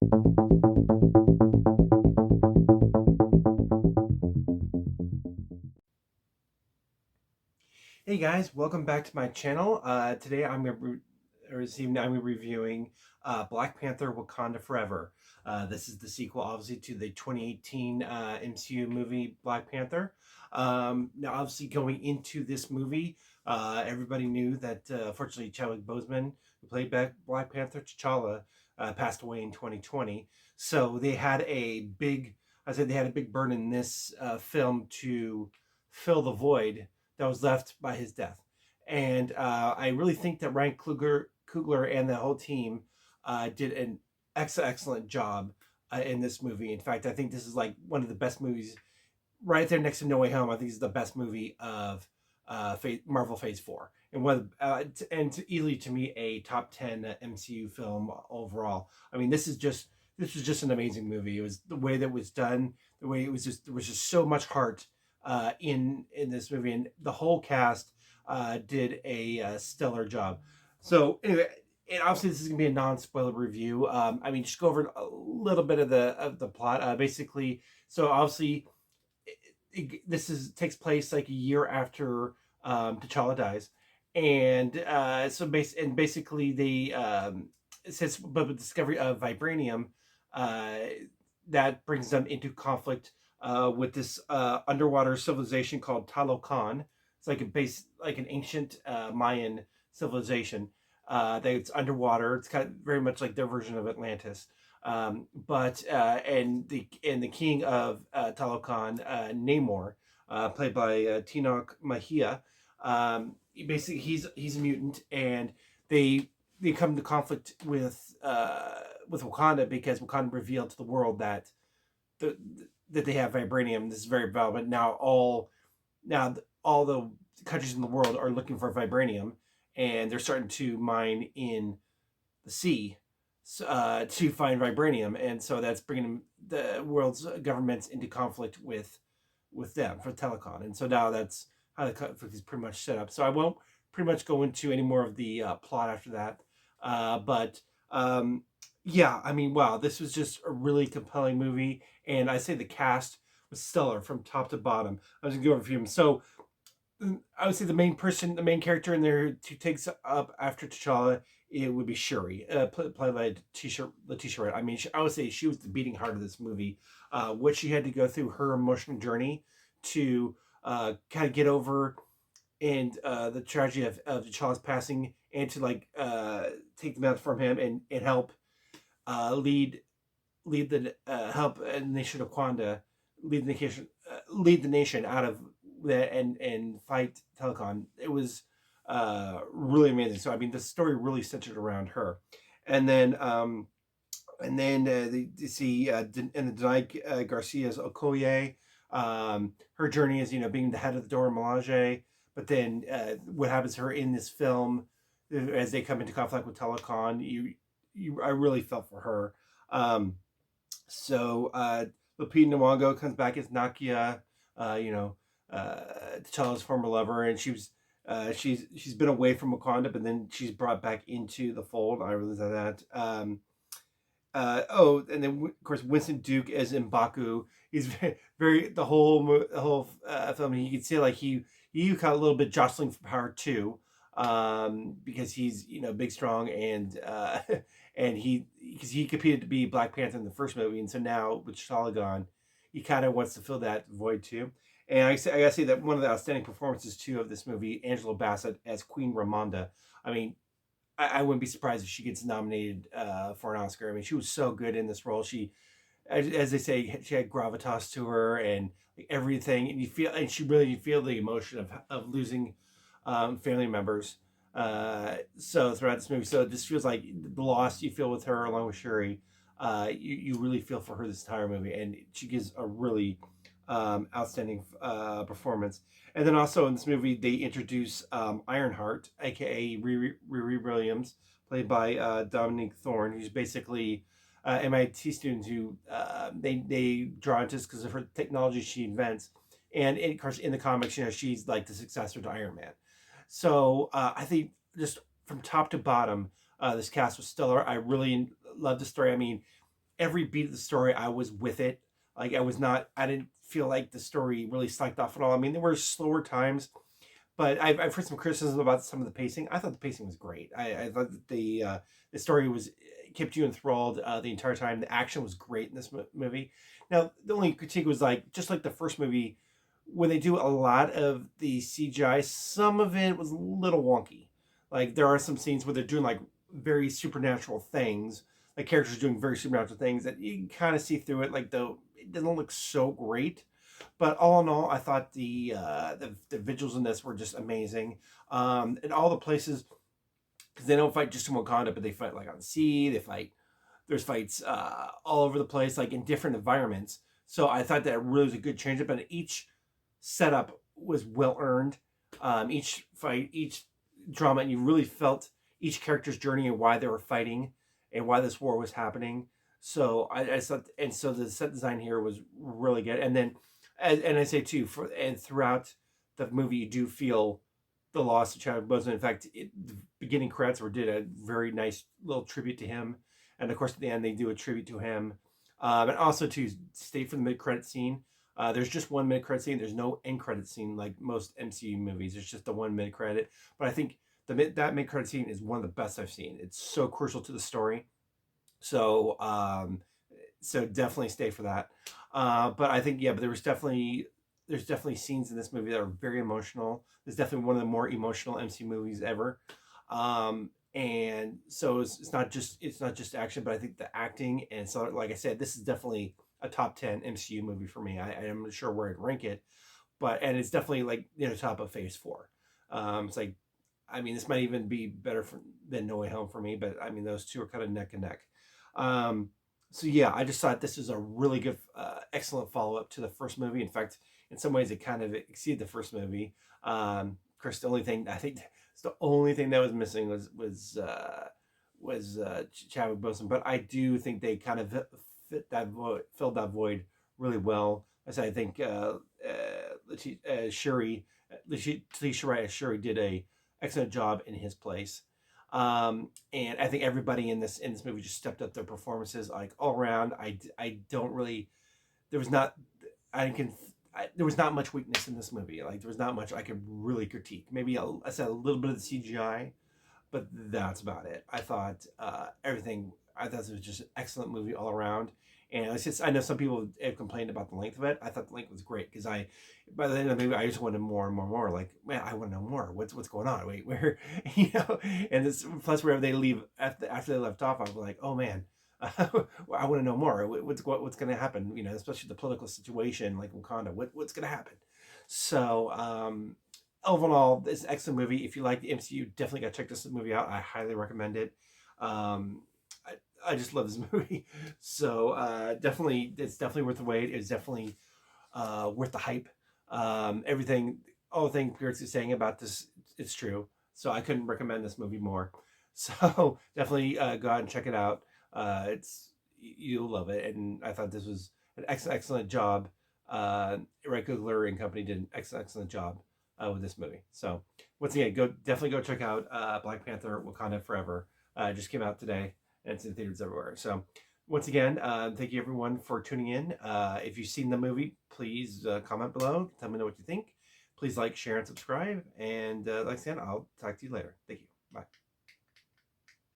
Hey guys, welcome back to my channel. Today or this evening I'm reviewing Black Panther: Wakanda Forever. This is the sequel, obviously, to the 2018 MCU movie Black Panther. Now, obviously, going into this movie, everybody knew that unfortunately Chadwick Boseman, who played Black Panther T'Challa, passed away in 2020. So I said they had a big burden in this film to fill the void that was left by his death. And I really think that Ryan Coogler and the whole team did an excellent job in this movie. In fact, I think this is like one of the best movies, right there next to No Way Home. I think this is the best movie of Marvel Phase 4. And easily to me a top 10 MCU film overall. I mean, this was just an amazing movie. It was the way that it was done, the way it was just there was just so much heart in this movie, and the whole cast did a stellar job. So anyway, and obviously this is gonna be a non-spoiler review. I mean, just go over a little bit of the plot. Basically, so obviously this is takes place like a year after T'Challa dies, and basically they it says but with the discovery of vibranium, uh, that brings them into conflict with this underwater civilization called Talocan. It's like like an ancient Mayan civilization that's underwater. It's kind of very much like their version of Atlantis. But and the king of Talocan, Namor, played by Tinoch Mahia, basically he's a mutant, and they come into conflict with Wakanda because Wakanda revealed to the world that the that they have vibranium. This is very valuable. But now all the countries in the world are looking for vibranium, and they're starting to mine in the sea to find vibranium, and so that's bringing the world's governments into conflict with them for Telecon, and so now that's how the conflict is pretty much set up. So I won't pretty much go into any more of the plot after that, but yeah, I mean, wow, this was just a really compelling movie, and I say the cast was stellar from top to bottom. I was gonna go over a few of them. So I would say the main character in there who takes up after T'Challa, it would be Shuri, played by Letitia Wright. I mean, I would say she was the beating heart of this movie. What she had to go through, her emotional journey to kind of get over and the tragedy of T'Challa's passing, and to like take the mantle from him and help lead the help a nation of Wakanda, lead the nation out of that and fight Telecon. It was really amazing. So I mean, the story really centered around her, and then they see and the Denai Garcia's Okoye. Her journey is being the head of the Dora Milaje, but then what happens to her in this film as they come into conflict with Telecon. I really felt for her. Um, so Lupita Nyong'o comes back as Nakia, you know, T'Challa's former lover, and she's been away from Wakanda, but then she's brought back into the fold. I realize that. And then of course Winston Duke as M'Baku. He's very the whole film. You can see like he got a little bit jostling for power too, because he's big, strong, and and because he competed to be Black Panther in the first movie, and so now with T'Challa gone, he kind of wants to fill that void too. And I gotta say that one of the outstanding performances too of this movie, Angela Bassett as Queen Ramonda. I mean, I wouldn't be surprised if she gets nominated for an Oscar. I mean, she was so good in this role. As they say, she had gravitas to her and like, everything, and you feel the emotion of losing family members. So throughout this movie, so it just feels like the loss you feel with her along with Shuri. You really feel for her this entire movie, and she gives a really outstanding performance. And then also in this movie, they introduce Ironheart, aka Riri Williams, played by Dominique Thorne, who's basically MIT student who they draw into this because of her technology she invents. And of course, in the comics, she's like the successor to Iron Man. So I think just from top to bottom, this cast was stellar. I really loved the story. I mean, every beat of the story, I was with it. Like I didn't feel like the story really slacked off at all. I mean, there were slower times, but I've heard some criticism about some of the pacing. I thought the pacing was great. I thought that the story was kept you enthralled the entire time. The action was great in this movie. Now, the only critique was like just like the first movie, when they do a lot of the CGI, some of it was a little wonky. Like there are some scenes where they're doing like very supernatural things, like characters doing very supernatural things that you can kind of see through it. Like though it doesn't look so great, but all in all, I thought the visuals in this were just amazing. And all the places, because they don't fight just in Wakanda, but they fight like on sea. They fight. There's fights all over the place, like in different environments. So I thought that really was a good change up, and each setup was well earned. Each fight, each drama, and you really felt each character's journey and why they were fighting and why this war was happening. So I thought, and so the set design here was really good. And then, and I say too, and throughout the movie, you do feel the loss of Chadwick Boseman. In fact, the beginning credits were did a very nice little tribute to him, and of course at the end they do a tribute to him, and also to stay for the mid credit scene. There's just one mid credit scene. There's no end credit scene like most MCU movies. There's just the one mid credit. But I think that mid credit scene is one of the best I've seen. It's so crucial to the story. So so definitely stay for that. But I think but there's definitely scenes in this movie that are very emotional. It's definitely one of the more emotional MC movies ever. And so it's not just action, but I think the acting, and so like I said, this is definitely a top 10 MCU movie for me. I am not sure where I'd rank it, but and it's definitely like top of Phase 4. It's like I mean this might even be better than No Way Home for me, but I mean those two are kind of neck and neck. Um, so yeah, I just thought this is a really good, excellent follow up to the first movie. In fact, in some ways, it kind of exceeded the first movie. Of course, the only thing I think it's the only thing that was missing was Chadwick Boseman, but I do think they kind of filled that void really well. As I think Shuri, Letitia Wright as Shuri did a excellent job in his place. And I think everybody in this movie just stepped up their performances like all around. I don't really there was not I can there was not much weakness in this movie. Like there was not much I could really critique. Maybe I said a little bit of the CGI, but that's about it. I thought everything. I thought it was just an excellent movie all around. And it's just I know some people have complained about the length of it. I thought the length was great because by the end of the movie I just wanted more and more and more. Like man, I want to know more. What's going on? Wait, where And this plus wherever they leave after they left off, I was like, oh man. I want to know more. What's going to happen? Especially the political situation, like Wakanda. What's going to happen? So, overall, this is an excellent movie. If you like the MCU, definitely got to check this movie out. I highly recommend it. Um, I just love this movie. So definitely, it's definitely worth the wait. It's definitely worth the hype. Everything, all the things Pierce is saying about this, it's true. So I couldn't recommend this movie more. So definitely go out and check it out. It's you'll love it, and I thought this was an excellent job. Red Coogler and company did an excellent job with this movie. So once again, definitely go check out Black Panther: Wakanda Forever. It just came out today, and it's in theaters everywhere. So once again, thank you everyone for tuning in. If you've seen the movie, please comment below. Tell me what you think. Please like, share, and subscribe. And like I said, I'll talk to you later. Thank you. Bye.